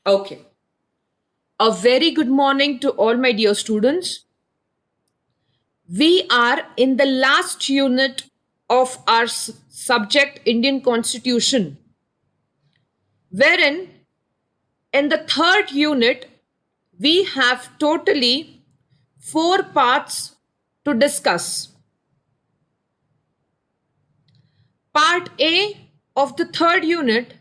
Okay. A very good morning to all my dear students. We are in the last unit of our subject Indian Constitution, wherein in the third unit we have totally four parts to discuss. Part A of the third unit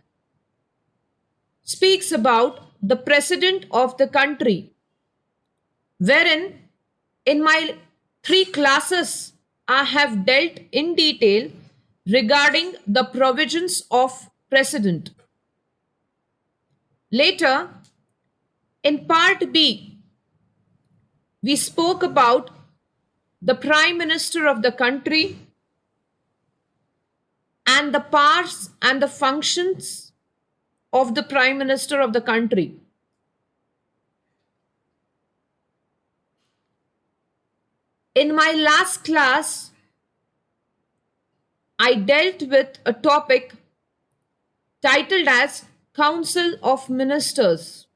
speaks about the president of the country, wherein in my three classes I have dealt in detail regarding the provisions of president. Later, in part B, we spoke about the prime minister of the country and the powers and the functions of the prime minister of the country. In my last class, I dealt with a topic titled as Council of Ministers,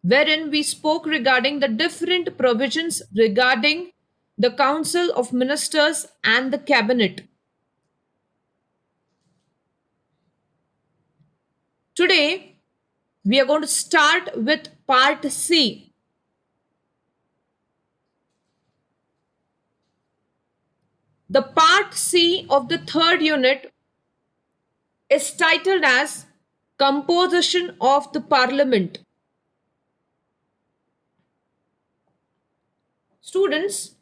wherein we spoke regarding the different provisions regarding the Council of Ministers and the Cabinet. Today, we are going to start with Part C. The Part C of the third unit is titled as Composition of the Parliament. Students,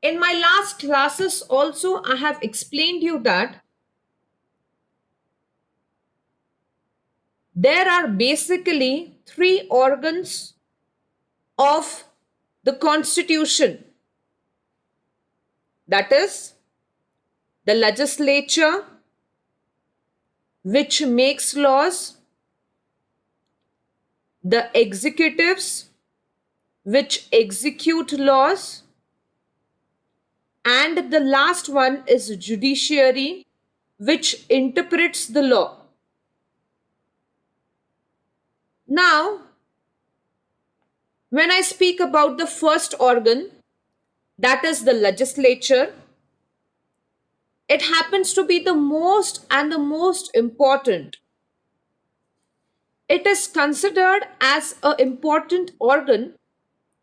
in my last classes also I have explained you that there are basically three organs of the constitution, that is the legislature, which makes laws, the executives, which execute laws, and the last one is judiciary, which interprets the law. Now, when I speak about the first organ, that is the legislature, it happens to be the most important. It is considered as an important organ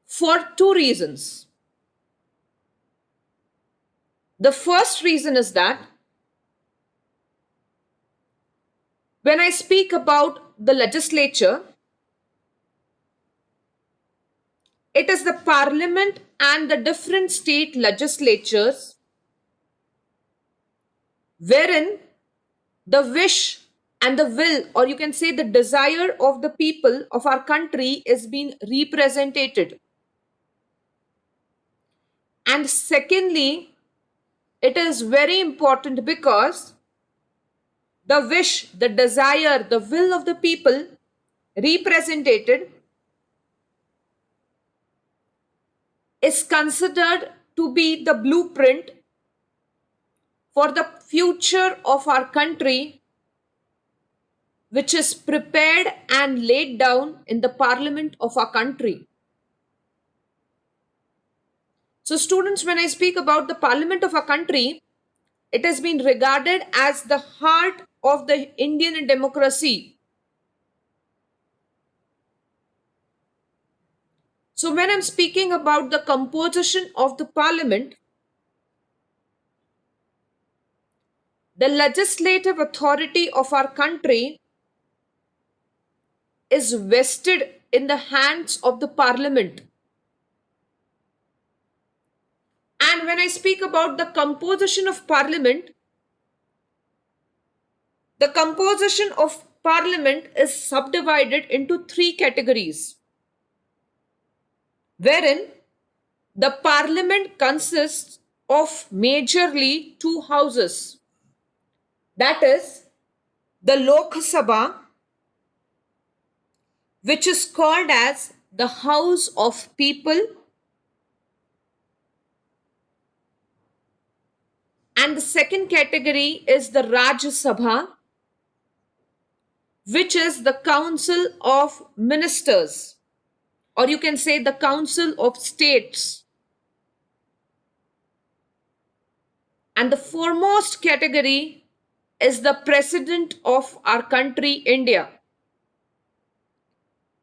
for two reasons. The first reason is that when I speak about the legislature, it is the parliament and the different state legislatures wherein the wish and the will, or you can say the desire of the people of our country, is being represented. And secondly, it is very important because the wish, the desire, the will of the people represented is considered to be the blueprint for the future of our country, which is prepared and laid down in the parliament of our country. So, students, when I speak about the parliament of our country, it has been regarded as the heart of the Indian democracy. So, when I'm speaking about the composition of the parliament, the legislative authority of our country is vested in the hands of the parliament. And when I speak about the composition of parliament, the composition of parliament is subdivided into three categories, wherein the parliament consists of majorly two houses, that is the Lok Sabha, which is called as the House of People, and the second category is the Rajya Sabha, which is the Council of Ministers, or you can say the Council of States. And the foremost category is the President of our country, India.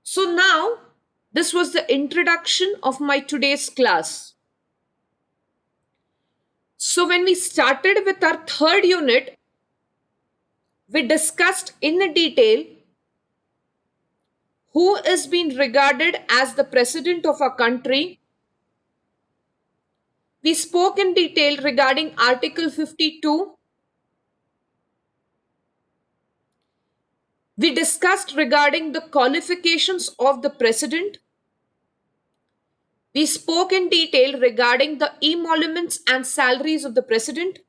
So now, this was the introduction of my today's class. So when we started with our third unit, we discussed in detail who is being regarded as the president of our country. We spoke in detail regarding Article 52. We discussed regarding the qualifications of the president. We spoke in detail regarding the emoluments and salaries of the president,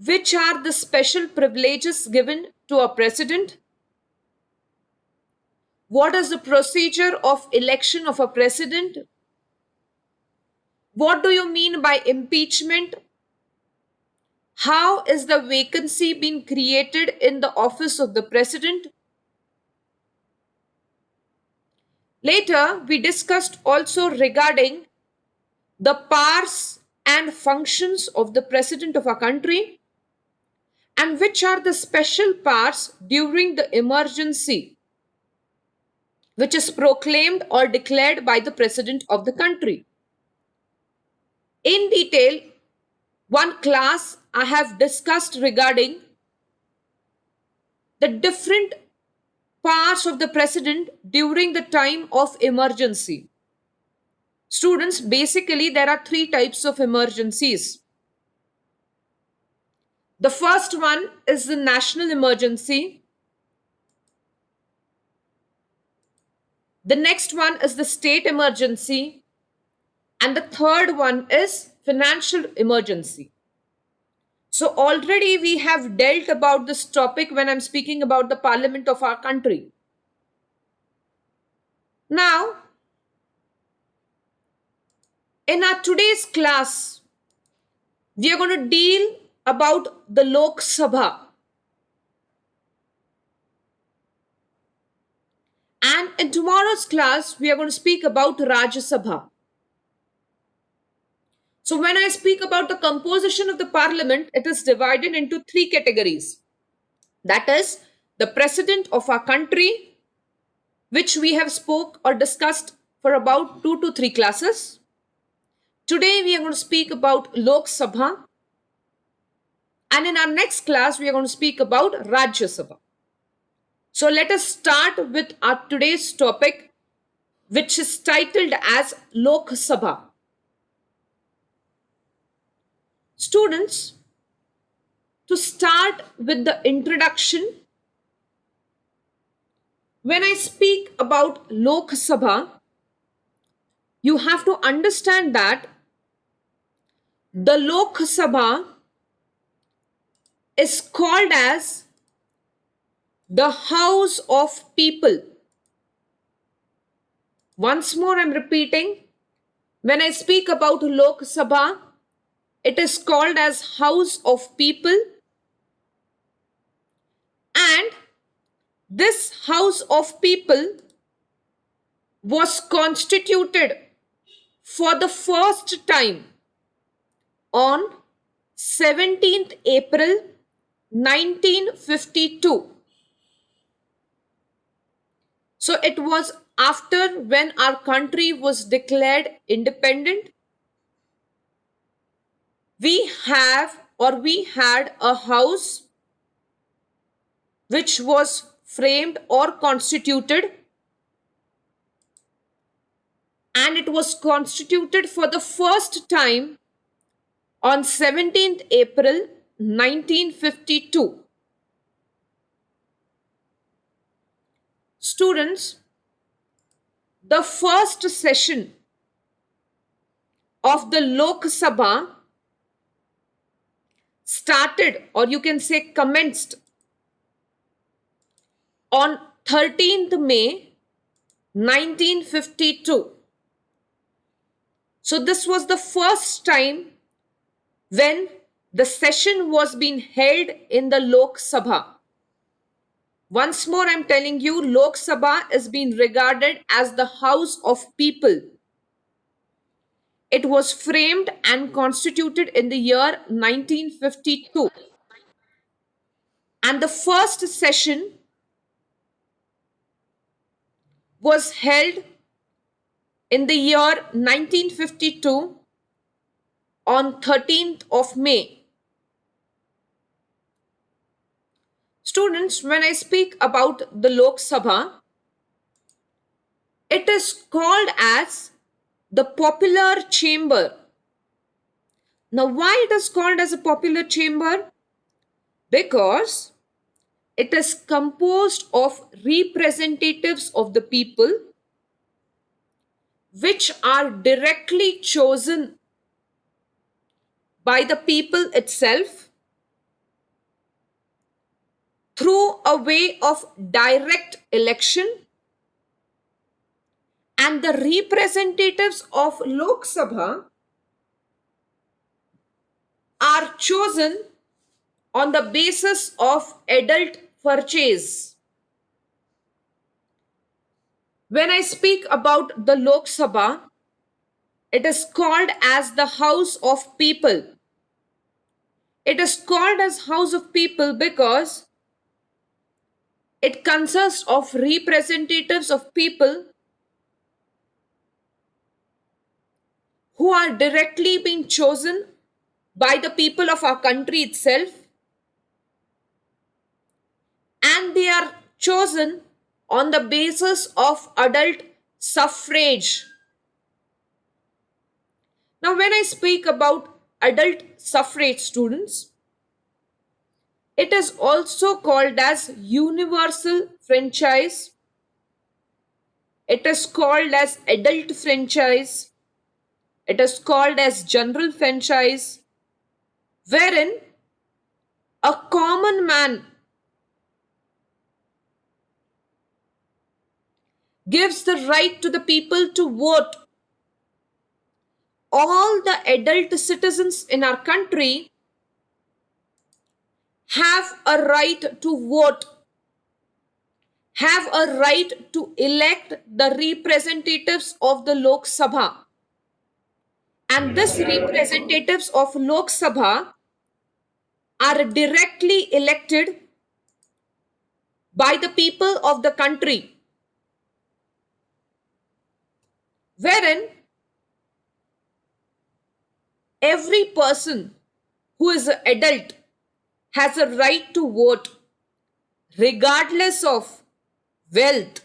which are the special privileges given to a president. What is the procedure of election of a president? What do you mean by impeachment? How is the vacancy being created in the office of the president? Later, we discussed also regarding the powers and functions of the president of our country, and which are the special powers during the emergency which is proclaimed or declared by the president of the country. In detail, one class I have discussed regarding the different powers of the president during the time of emergency. Students, basically there are three types of emergencies. The first one is the national emergency. The next one is the state emergency. And the third one is financial emergency. So already we have dealt about this topic when I'm speaking about the parliament of our country. Now, in our today's class, we are going to deal about the Lok Sabha. And in tomorrow's class, we are going to speak about Rajya Sabha. So when I speak about the composition of the parliament, it is divided into three categories. That is the president of our country, which we have spoke or discussed for about 2 to 3 classes. Today we are going to speak about Lok Sabha. And in our next class, we are going to speak about Rajya Sabha. So let us start with our today's topic, which is titled as Lok Sabha. Students, to start with the introduction, when I speak about Lok Sabha, you have to understand that the Lok Sabha is called as the House of People. Once more, I'm repeating. When I speak about Lok Sabha, it is called as House of People. And this House of People was constituted for the first time on 17th April 1952. So it was after when our country was declared independent. We had a house which was framed or constituted, and it was constituted for the first time on 17th April 1952. Students, the first session of the Lok Sabha started, or you can say commenced, on 13th May 1952. So this was the first time when the session was being held in the Lok Sabha. Once more, I'm telling you, Lok Sabha is being regarded as the house of people. It was framed and constituted in the year 1952. And the first session was held in the year 1952 on 13th of May. Students, when I speak about the Lok Sabha, it is called as the popular chamber. Now, why it is called as a popular chamber? Because it is composed of representatives of the people which are directly chosen by the people itself through a way of direct election, and the representatives of Lok Sabha are chosen on the basis of adult purchase. When I speak about the Lok Sabha, it is called as the House of People. It is called as House of People because it consists of representatives of people who are directly being chosen by the people of our country itself, and they are chosen on the basis of adult suffrage. Now, when I speak about adult suffrage, students, it is also called as universal franchise. It is called as adult franchise. It is called as general franchise, wherein a common man gives the right to the people to vote. All the adult citizens in our country have a right to vote, have a right to elect the representatives of the Lok Sabha. And these representatives of Lok Sabha are directly elected by the people of the country, wherein every person who is an adult has a right to vote regardless of wealth,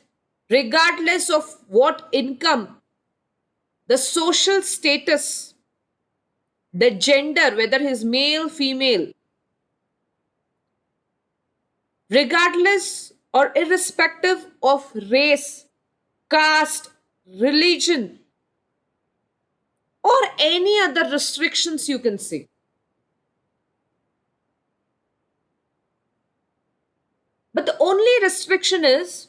regardless of what income, the social status, the gender, whether he is male, female, regardless or irrespective of race, caste, religion, or any other restrictions you can say. But the only restriction is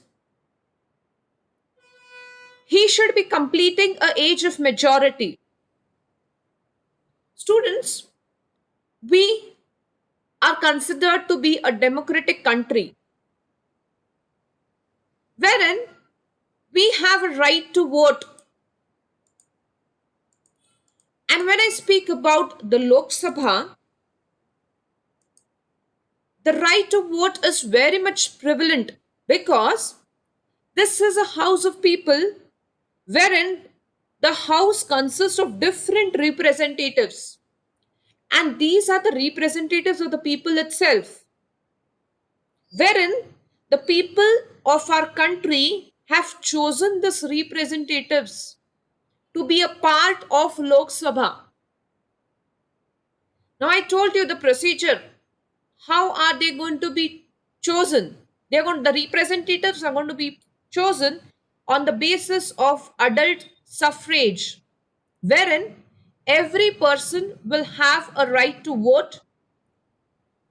he should be completing a age of majority. Students, we are considered to be a democratic country wherein we have a right to vote. And when I speak about the Lok Sabha, the right to vote is very much prevalent because this is a house of people wherein the house consists of different representatives. And these are the representatives of the people itself, wherein the people of our country have chosen these representatives to be a part of Lok Sabha. Now, I told you the procedure. How are they going to be chosen? The representatives are going to be chosen on the basis of adult suffrage, wherein every person will have a right to vote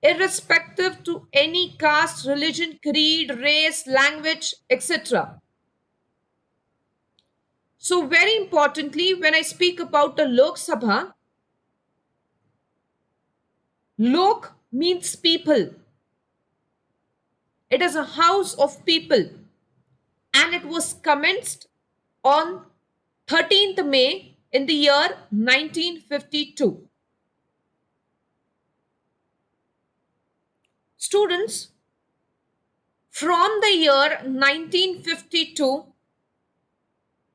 irrespective to any caste, religion, creed, race, language, etc. So, very importantly, when I speak about the Lok Sabha, Lok means people. It is a house of people, and it was commenced on 13th May in the year 1952. Students, from the year 1952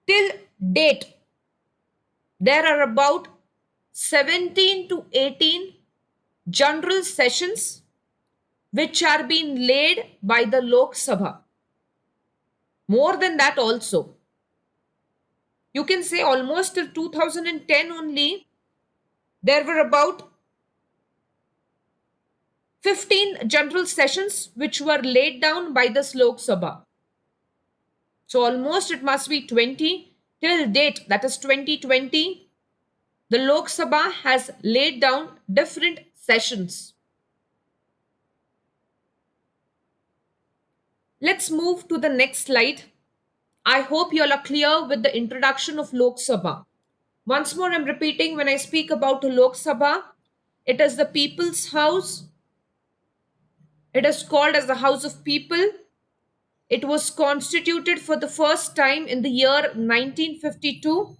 till date, there are about 17 to 18 general sessions which are being laid by the Lok Sabha. More than that also. You can say almost till 2010 only, there were about 15 general sessions which were laid down by the Lok Sabha. So almost it must be 20 till date, that is 2020. The Lok Sabha has laid down different sessions. Let's move to the next slide. I hope you all are clear with the introduction of Lok Sabha. Once more, I'm repeating, when I speak about Lok Sabha, it is the people's house. It is called as the House of People. It was constituted for the first time in the year 1952.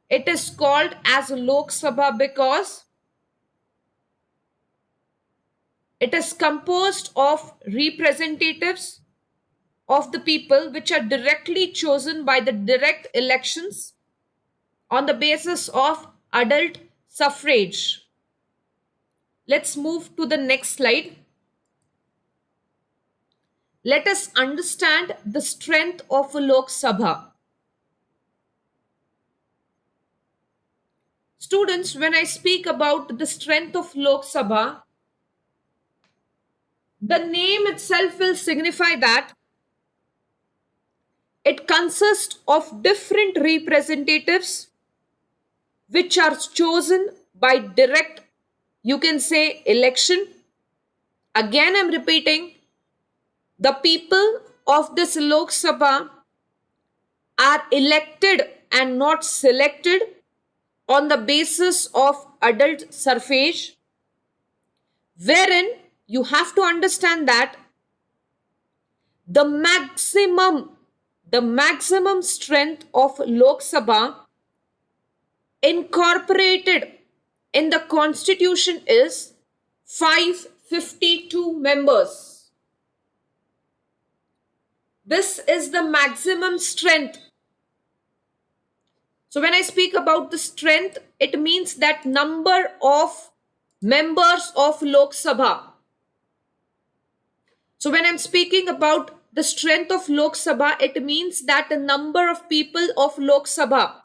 It is called as Lok Sabha because it is composed of representatives of the people which are directly chosen by the direct elections on the basis of adult suffrage. Let's move to the next slide. Let us understand the strength of Lok Sabha. Students, when I speak about the strength of Lok Sabha, the name itself will signify that it consists of different representatives which are chosen by direct, you can say, election. Again, I'm repeating, the people of this Lok Sabha are elected and not selected on the basis of adult suffrage, wherein you have to understand that the maximum strength of Lok Sabha incorporated in the constitution is 552 members. This is the maximum strength. So when I speak about the strength, it means that number of members of Lok Sabha. So when I'm speaking about the strength of Lok Sabha, it means that the number of people of Lok Sabha,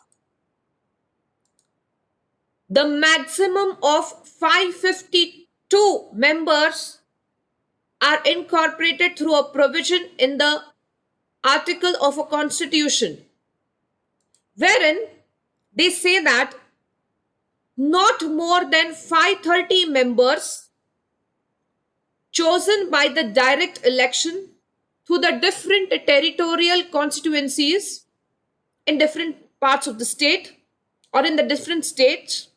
the maximum of 552 members are incorporated through a provision in the article of a constitution, wherein they say that not more than 530 members chosen by the direct election through the different territorial constituencies in different parts of the state or in the different states.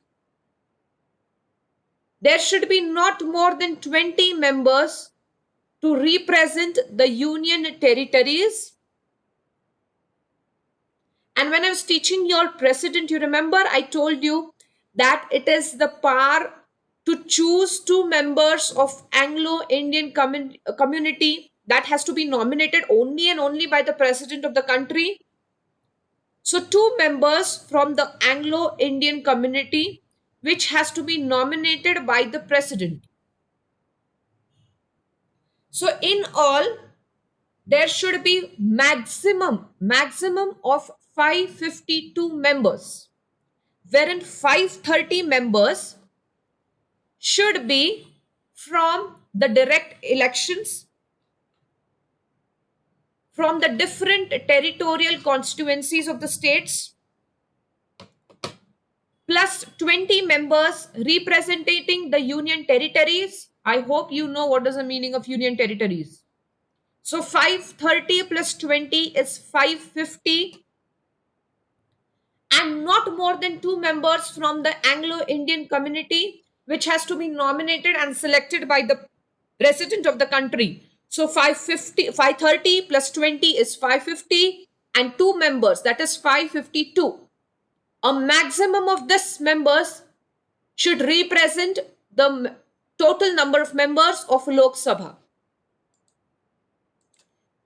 There should be not more than 20 members to represent the union territories. And when I was teaching your precedent, you remember I told you that it is the power to choose two members of Anglo-Indian community that has to be nominated only and only by the president of the country. So two members from the Anglo-Indian community which has to be nominated by the president. So in all, there should be maximum of 552 members, wherein 530 members should be from the direct elections from the different territorial constituencies of the states, plus 20 members representing the union territories. I hope you know what is the meaning of union territories. So 530 plus 20 is 550, and not more than two members from the Anglo-Indian community which has to be nominated and selected by the president of the country. So 550, 530 plus 20 is 550 and two members, that is 552. A maximum of this members should represent the total number of members of Lok Sabha.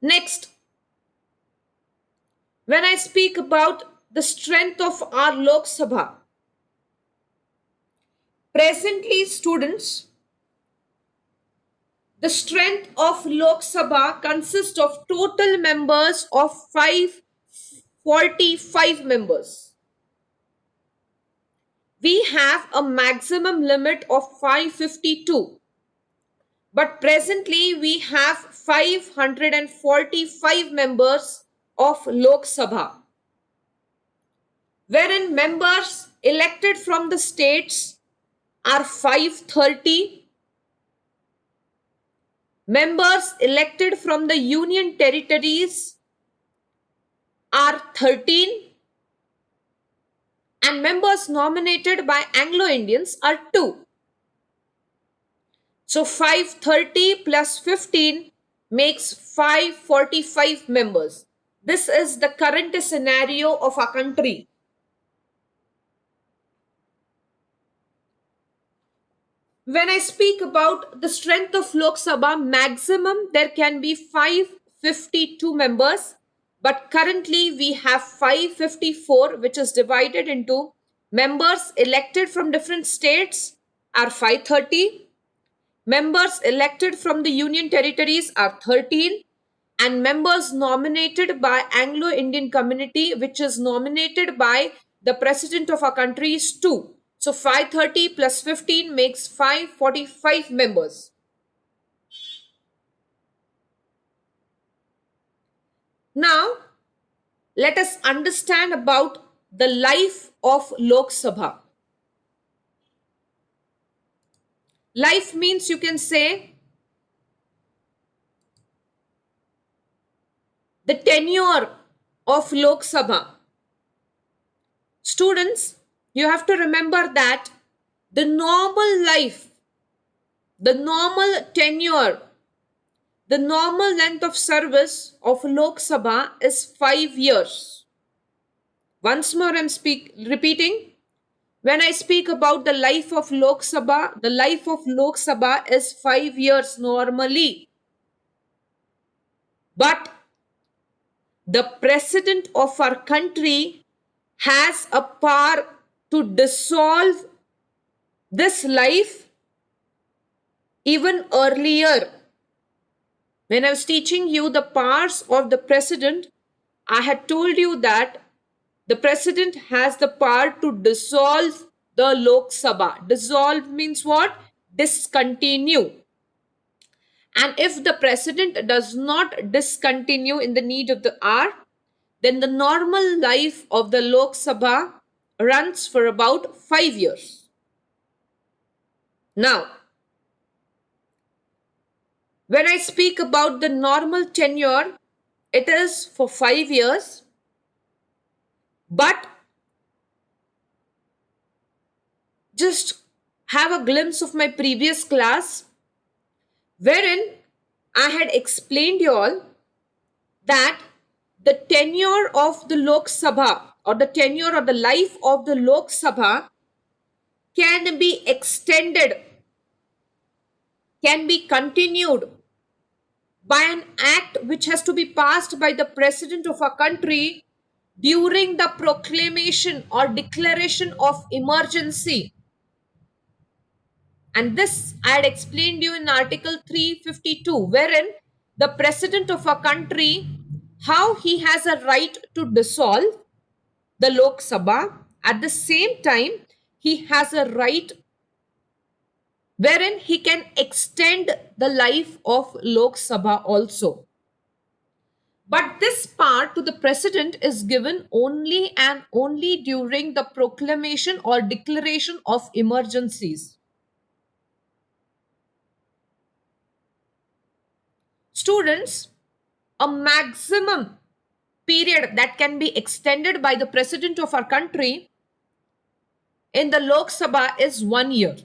Next, when I speak about the strength of our Lok Sabha, presently students, the strength of Lok Sabha consists of total members of 545 members. We have a maximum limit of 552. But presently we have 545 members of Lok Sabha, wherein members elected from the states are 530, members elected from the union territories are 13, and members nominated by Anglo-Indians are 2. So 530 plus 15 makes 545 members. This is the current scenario of our country. When I speak about the strength of Lok Sabha, maximum there can be 552 members, but currently we have 554, which is divided into members elected from different states are 530, members elected from the union territories are 13, and members nominated by Anglo-Indian community, which is nominated by the president of our country, is 2. So 530 plus 15 makes 545 members. Now, let us understand about the life of Lok Sabha. Life means, you can say, the tenure of Lok Sabha. Students, you have to remember that the normal life, the normal tenure, the normal length of service of Lok Sabha is 5 years. Once more I'm repeating. When I speak about the life of Lok Sabha, the life of Lok Sabha is 5 years normally. But the president of our country has a power to dissolve this life even earlier. When I was teaching you the powers of the president, I had told you that the president has the power to dissolve the Lok Sabha. Dissolve means what? Discontinue. And if the president does not discontinue in the need of the hour, then the normal life of the Lok Sabha runs for about 5 years. Now, when I speak about the normal tenure, it is for 5 years, but just have a glimpse of my previous class, wherein I had explained you all that the tenure of the Lok Sabha, or the tenure or the life of the Lok Sabha, can be extended, can be continued by an act which has to be passed by the president of our country during the proclamation or declaration of emergency. And this I had explained you in Article 352, wherein the president of our country, how he has a right to dissolve the Lok Sabha. At the same time, he has a right wherein he can extend the life of Lok Sabha also. But this power to the president is given only and only during the proclamation or declaration of emergencies. Students, a maximum period that can be extended by the president of our country in the Lok Sabha is 1 year.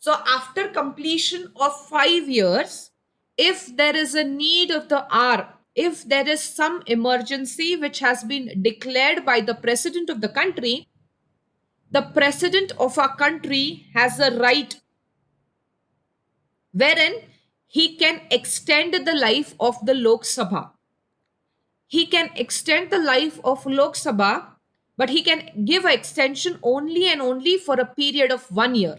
So after completion of 5 years, if there is a need of the hour, if there is some emergency which has been declared by the president of the country, the president of our country has a right wherein he can extend the life of the Lok Sabha. He can extend the life of Lok Sabha, but he can give an extension only and only for a period of 1 year.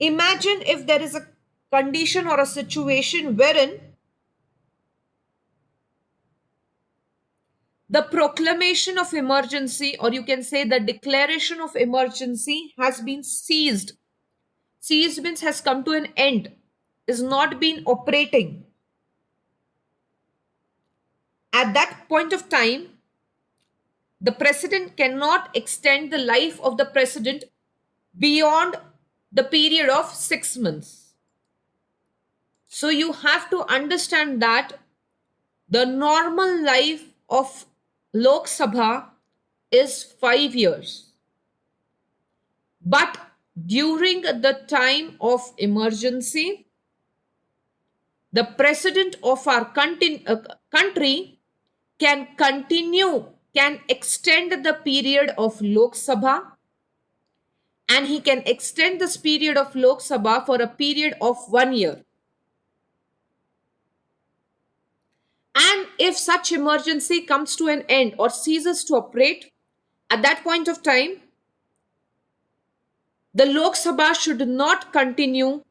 Imagine if there is a condition or a situation wherein the proclamation of emergency, or you can say the declaration of emergency, has been ceased. Ceased means has come to an end, is not been operating. At that point of time, the president cannot extend the life of the president beyond the period of 6 months. So you have to understand that the normal life of Lok Sabha is 5 years. But during the time of emergency, the president of our country can continue, can extend the period of Lok Sabha, and he can extend this period of Lok Sabha for a period of 1 year. And if such emergency comes to an end or ceases to operate, at that point of time, the Lok Sabha should not continue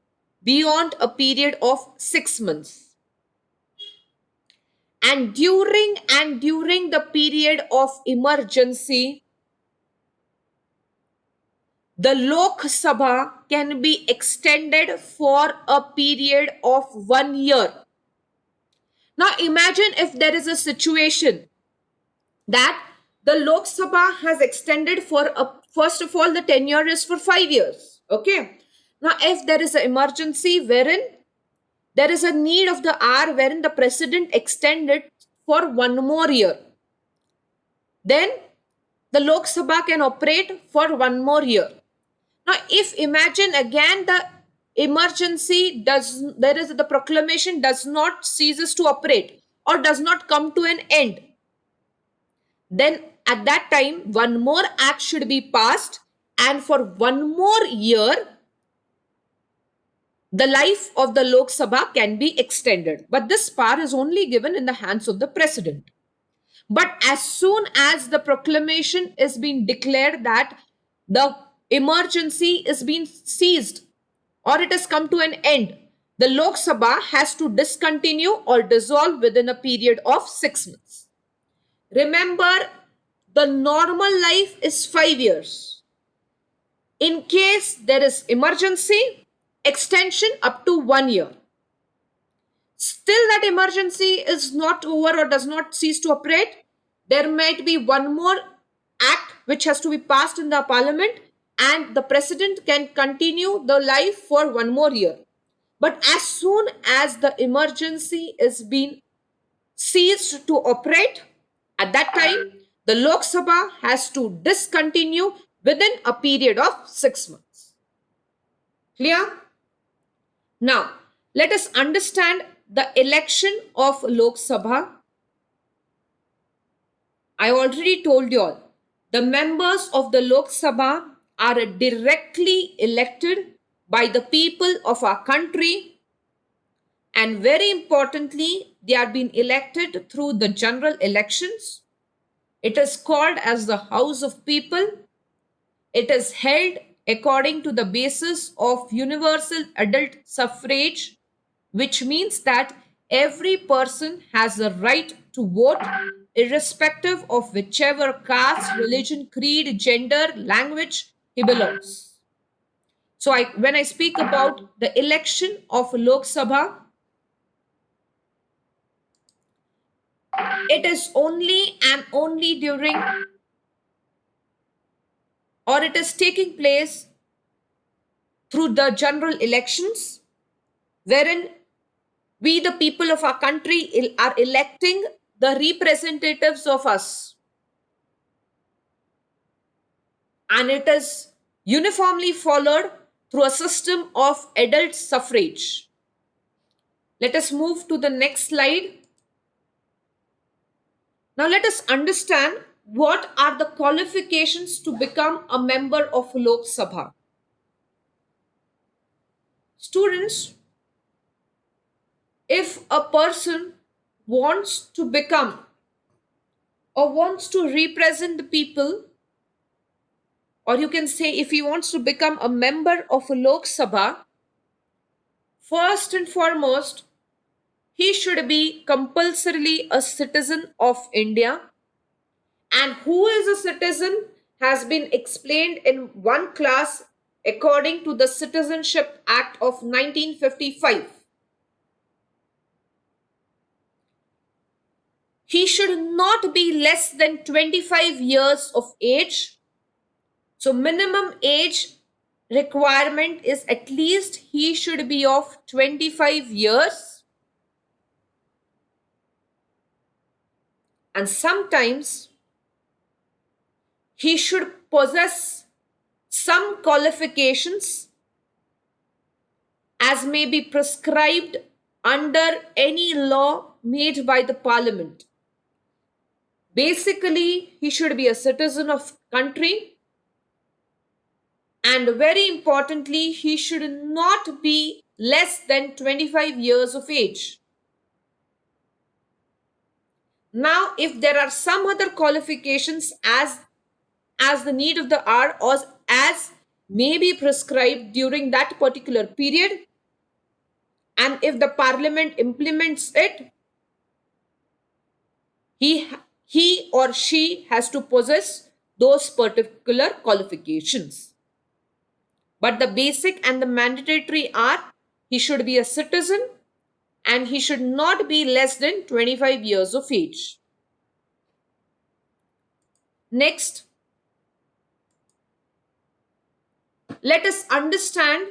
beyond a period of 6 months. And during the period of emergency, the Lok Sabha can be extended for a period of 1 year. Now imagine if there is a situation that the Lok Sabha has extended for first of all, the tenure is for 5 years. Okay. Now, if there is an emergency wherein there is a need of the hour wherein the president extended for 1 more year, then the Lok Sabha can operate for 1 more year. Now, if imagine again the emergency the proclamation does not ceases to operate or does not come to an end, then at that time, one more act should be passed, and for 1 more year, the life of the Lok Sabha can be extended. But this power is only given in the hands of the president. But as soon as the proclamation is being declared that the emergency is being ceased or it has come to an end, the Lok Sabha has to discontinue or dissolve within a period of 6 months. Remember, the normal life is 5 years. In case there is emergency, extension up to 1 year. Still that emergency is not over or does not cease to operate, there might be one more act which has to be passed in the parliament, and the president can continue the life for 1 more year. But as soon as the emergency is being ceased to operate, at that time, the Lok Sabha has to discontinue within a period of 6 months. Clear? Now, let us understand the election of Lok Sabha. I already told you all, the members of the Lok Sabha are directly elected by the people of our country, and very importantly, they are being elected through the general elections. It is called as the House of People. It is held according to the basis of universal adult suffrage, which means that every person has the right to vote irrespective of whichever caste, religion, creed, gender, language he belongs. So when I speak about the election of Lok Sabha, it is only and only during, or it is taking place through the general elections, wherein we, the people of our country, are electing the representatives of us. And it is uniformly followed through a system of adult suffrage. Let us move to the next slide. Now let us understand what are the qualifications to become a member of Lok Sabha. Students, if a person wants to become or wants to represent the people, or you can say if he wants to become a member of a Lok Sabha, first and foremost, he should be compulsorily a citizen of India. And who is a citizen has been explained in one class according to the Citizenship Act of 1955. He should not be less than 25 years of age. So minimum age requirement is at least he should be of 25 years. And sometimes he should possess some qualifications as may be prescribed under any law made by the parliament. Basically, he should be a citizen of country, and very importantly, he should not be less than 25 years of age. Now, if there are some other qualifications as the need of the hour or as may be prescribed during that particular period, and if the parliament implements it, he or she has to possess those particular qualifications. But the basic and the mandatory are he should be a citizen and he should not be less than 25 years of age. Next, let us understand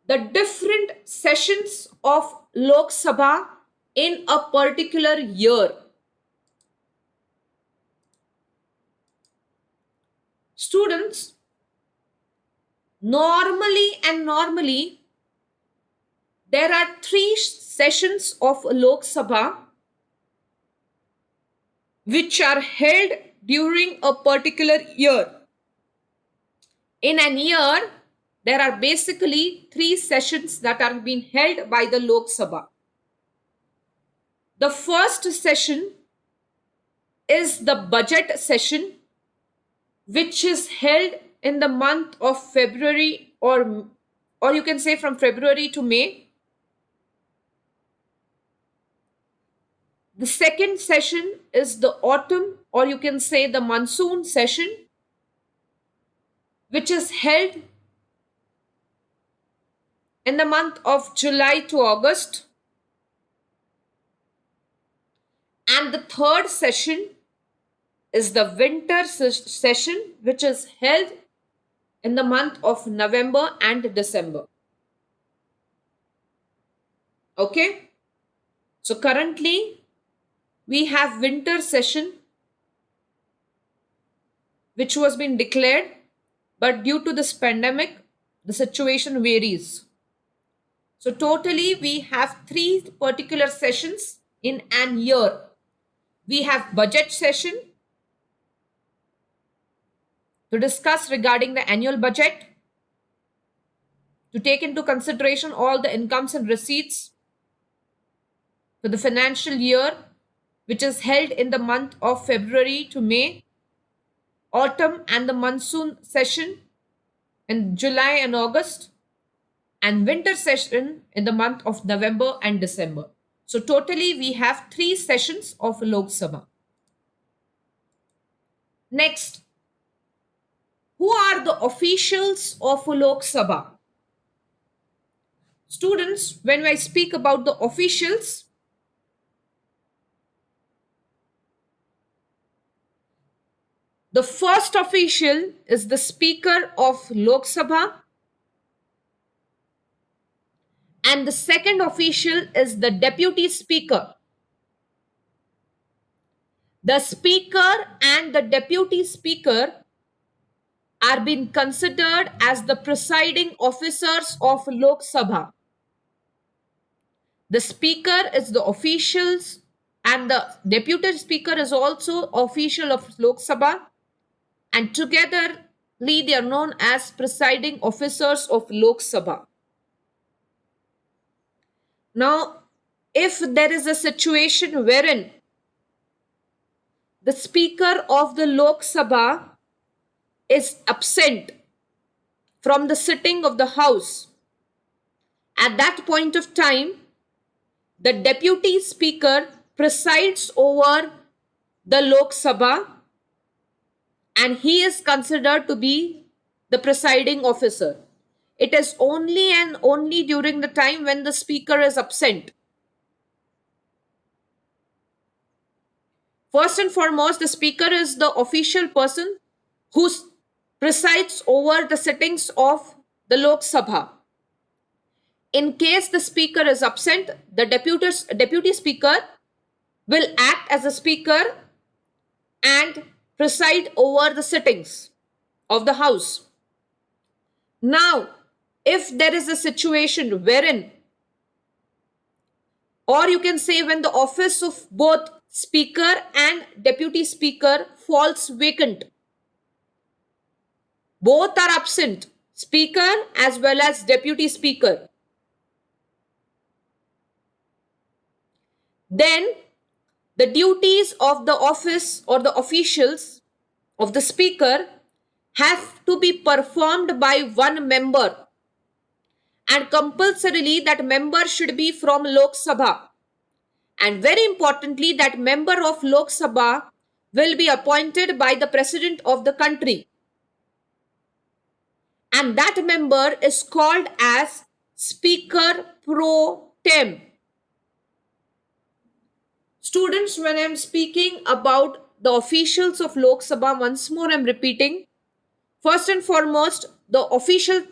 the different sessions of Lok Sabha in a particular year. Students, normally there are 3 sessions of Lok Sabha which are held during a particular year. In an year, there are basically 3 sessions that are being held by the Lok Sabha. The first session is the budget session, which is held in the month of February, or you can say from February to May. The second session is the autumn, or you can say the monsoon session, which is held in the month of July to August. And the third session is the winter session, which is held in the month of November and December. Okay? So currently, we have winter session, which was been declared, but due to this pandemic, the situation varies. So totally, we have 3 particular sessions in an year. We have budget session to discuss regarding the annual budget, to take into consideration all the incomes and receipts for the financial year, which is held in the month of February to May, autumn and the monsoon session in July and August, and winter session in the month of November and December. So totally we have 3 sessions of Lok Sabha. Next, who are the officials of Lok Sabha? Students, when I speak about the officials, the first official is the Speaker of Lok Sabha, and the second official is the Deputy Speaker. The Speaker and the Deputy Speaker are being considered as the presiding officers of Lok Sabha. The speaker is the officials and the deputy speaker is also official of Lok Sabha, and togetherly they are known as presiding officers of Lok Sabha. Now, if there is a situation wherein the speaker of the Lok Sabha is absent from the sitting of the house, at that point of time, the deputy speaker presides over the Lok Sabha and he is considered to be the presiding officer. It is only and only during the time when the speaker is absent. First and foremost, the speaker is the official person who presides over the sittings of the Lok Sabha. In case the speaker is absent, the deputy speaker will act as a speaker and preside over the sittings of the house. Now, if there is a situation wherein, or you can say when the office of both speaker and deputy speaker falls vacant, both are absent, speaker as well as deputy speaker, then the duties of the office or the officials of the speaker have to be performed by one member, and compulsorily that member should be from Lok Sabha, and very importantly that member of Lok Sabha will be appointed by the president of the country, and that member is called as Speaker Pro Tem. Students, when I am speaking about the officials of Lok Sabha, once more I am repeating, first and foremost, the official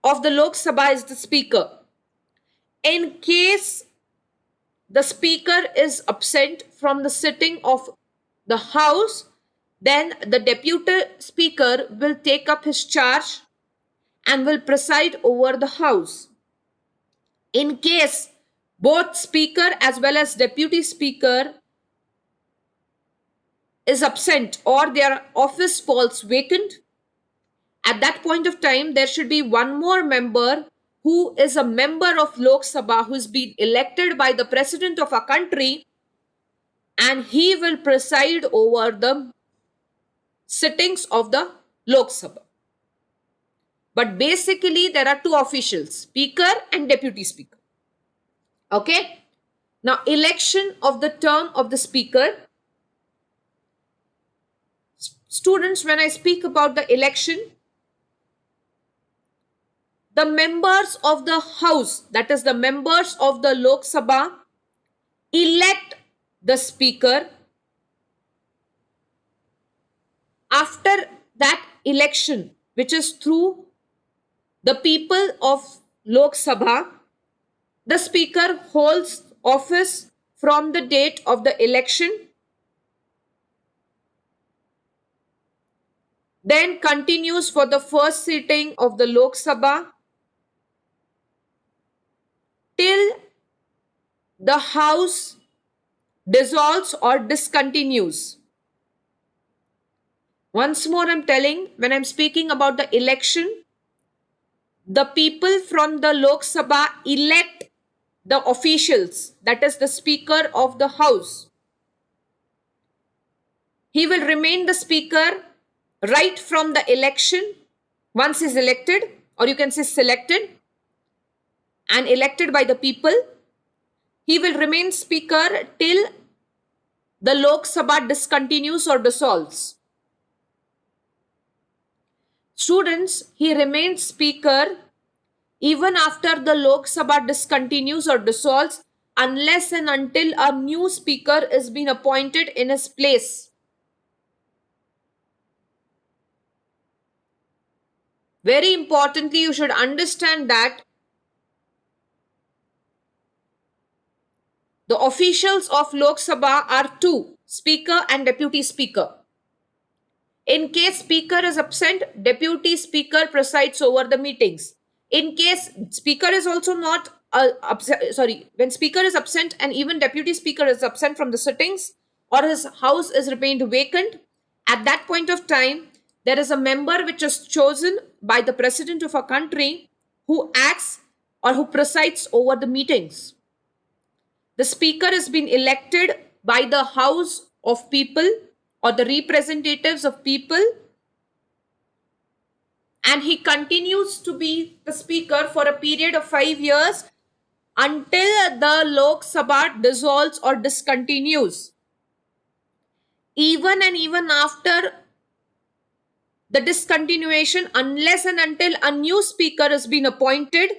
of the Lok Sabha is the speaker. In case the speaker is absent from the sitting of the house, then the deputy speaker will take up his charge and will preside over the house. In case both speaker as well as deputy speaker is absent or their office falls vacant, at that point of time there should be one more member who is a member of Lok Sabha who is being elected by the president of a country, and he will preside over the sittings of the Lok Sabha. But basically there are two officials, speaker and deputy speaker. Okay. Now, election of the term of the speaker. Students, when I speak about the election, the members of the house, that is the members of the Lok Sabha, elect the speaker. After that election, which is through the people of Lok Sabha, the speaker holds office from the date of the election, then continues for the first sitting of the Lok Sabha till the house dissolves or discontinues. Once more I'm telling, when I'm speaking about the election, the people from the Lok Sabha elect the officials, that is the speaker of the house. He will remain the speaker right from the election, once he's elected, or you can say selected and elected by the people. He will remain speaker till the Lok Sabha discontinues or dissolves. Students, he remains speaker even after the Lok Sabha discontinues or dissolves, unless and until a new speaker is being appointed in his place. Very importantly, you should understand that the officials of Lok Sabha are two, speaker and deputy speaker. In case speaker is absent, deputy speaker presides over the meetings. In case speaker is also not when speaker is absent and even deputy speaker is absent from the sittings or his house is remained vacant, at that point of time, there is a member which is chosen by the president of a country who acts or who presides over the meetings. The speaker has been elected by the house of people or the representatives of people, and he continues to be the speaker for a period of 5 years until the Lok Sabha dissolves or discontinues. Even after the discontinuation, unless and until a new speaker has been appointed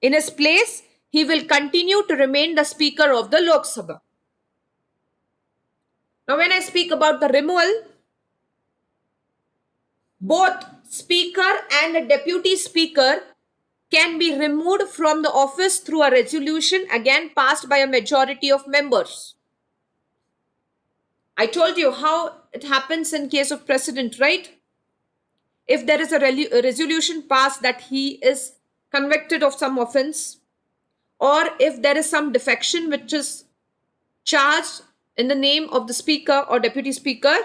in his place, he will continue to remain the speaker of the Lok Sabha. Now, when I speak about the removal, both speaker and deputy speaker can be removed from the office through a resolution again passed by a majority of members. I told you how it happens in case of president, right? If there is a resolution passed that he is convicted of some offense, or if there is some defection which is charged in the name of the speaker or deputy speaker,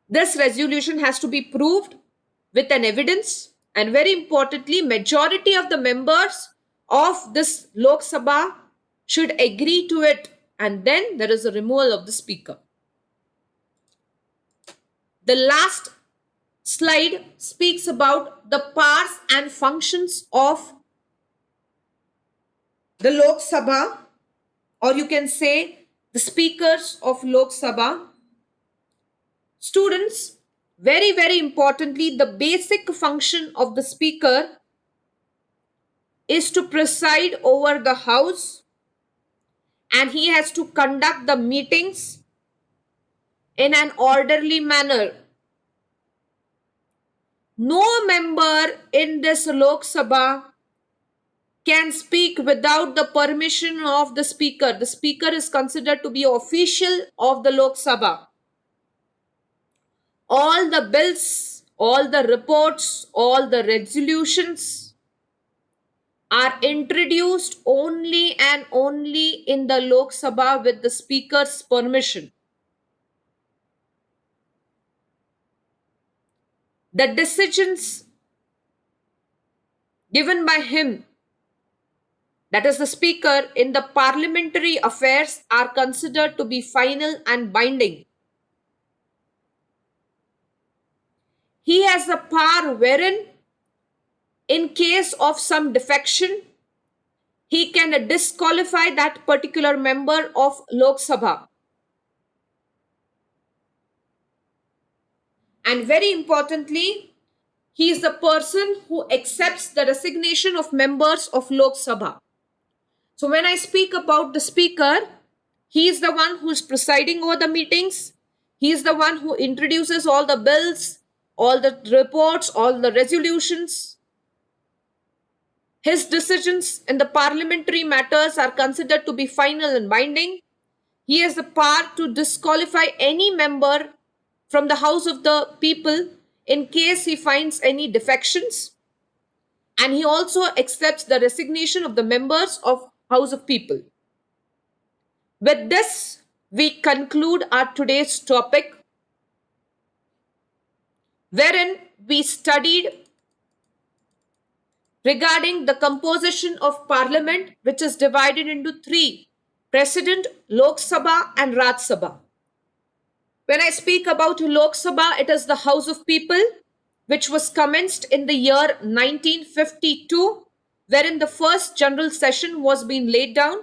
this resolution has to be proved with an evidence, and very importantly, majority of the members of this Lok Sabha should agree to it, and then there is a removal of the speaker. The last slide speaks about the powers and functions of the Lok Sabha, or you can say the speakers of Lok Sabha. Students, very, very importantly, the basic function of the speaker is to preside over the house, and he has to conduct the meetings in an orderly manner. No member in this Lok Sabha can speak without the permission of the speaker. The speaker is considered to be official of the Lok Sabha. All the bills, all the reports, all the resolutions are introduced only and only in the Lok Sabha with the speaker's permission. The decisions given by him, that is the speaker, in the parliamentary affairs are considered to be final and binding. He has the power wherein, in case of some defection, he can disqualify that particular member of Lok Sabha. And very importantly, he is the person who accepts the resignation of members of Lok Sabha. So when I speak about the speaker, he is the one who is presiding over the meetings. He is the one who introduces all the bills, all the reports, all the resolutions. His decisions in the parliamentary matters are considered to be final and binding. He has the power to disqualify any member from the House of the People in case he finds any defections. And he also accepts the resignation of the members of House of People. With this, we conclude our today's topic, wherein we studied regarding the composition of parliament, which is divided into three: President, Lok Sabha and Raj Sabha. When I speak about Lok Sabha, it is the House of People, which was commenced in the year 1952, wherein the first general session was being laid down.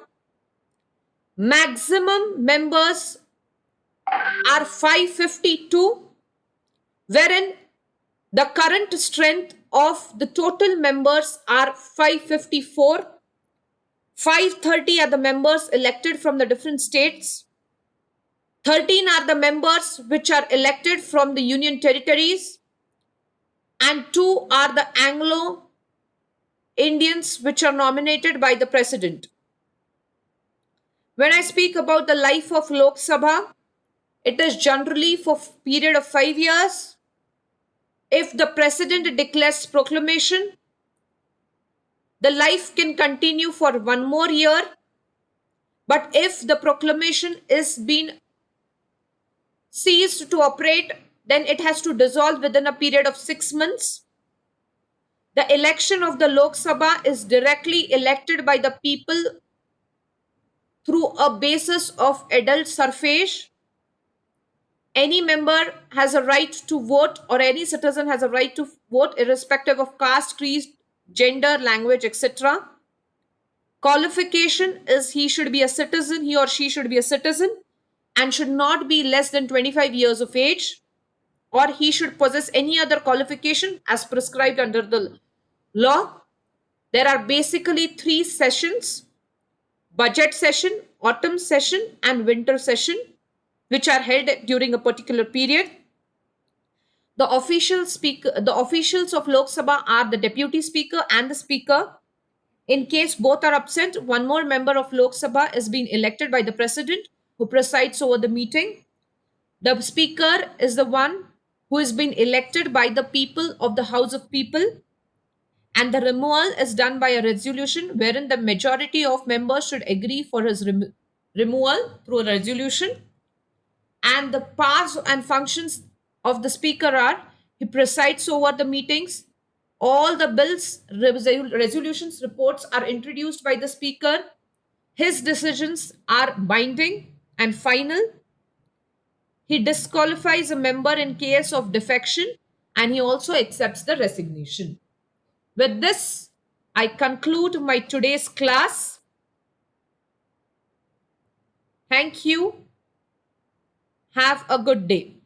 Maximum members are 552, wherein the current strength of the total members are 554. 530 are the members elected from the different states. 13 are the members which are elected from the Union territories. And 2 are the Anglo Indians which are nominated by the president. When I speak about the life of Lok Sabha, It is generally for period of 5 years. If the president declares proclamation, the life can continue for 1 more year. But if the proclamation is being ceased to operate, then it has to dissolve within a period of 6 months. The election of the Lok Sabha is directly elected by the people through a basis of adult suffrage. Any member has a right to vote, or any citizen has a right to vote, irrespective of caste, creed, gender, language, etc. Qualification is he or she should be a citizen and should not be less than 25 years of age, or he should possess any other qualification as prescribed under the law. There are basically three sessions: budget session, autumn session, and winter session, which are held during a particular period. The officials of Lok Sabha are the deputy speaker and the speaker. In case both are absent, one more member of Lok Sabha is being elected by the president, who presides over the meeting. The speaker is the one who is being elected by the people of the House of People, and the removal is done by a resolution wherein the majority of members should agree for his removal through a resolution. And the powers and functions of the speaker are: he presides over the meetings, all the bills, resolutions, reports are introduced by the speaker, his decisions are binding and final, he disqualifies a member in case of defection, and he also accepts the resignation. With this, I conclude my today's class. Thank you. Have a good day.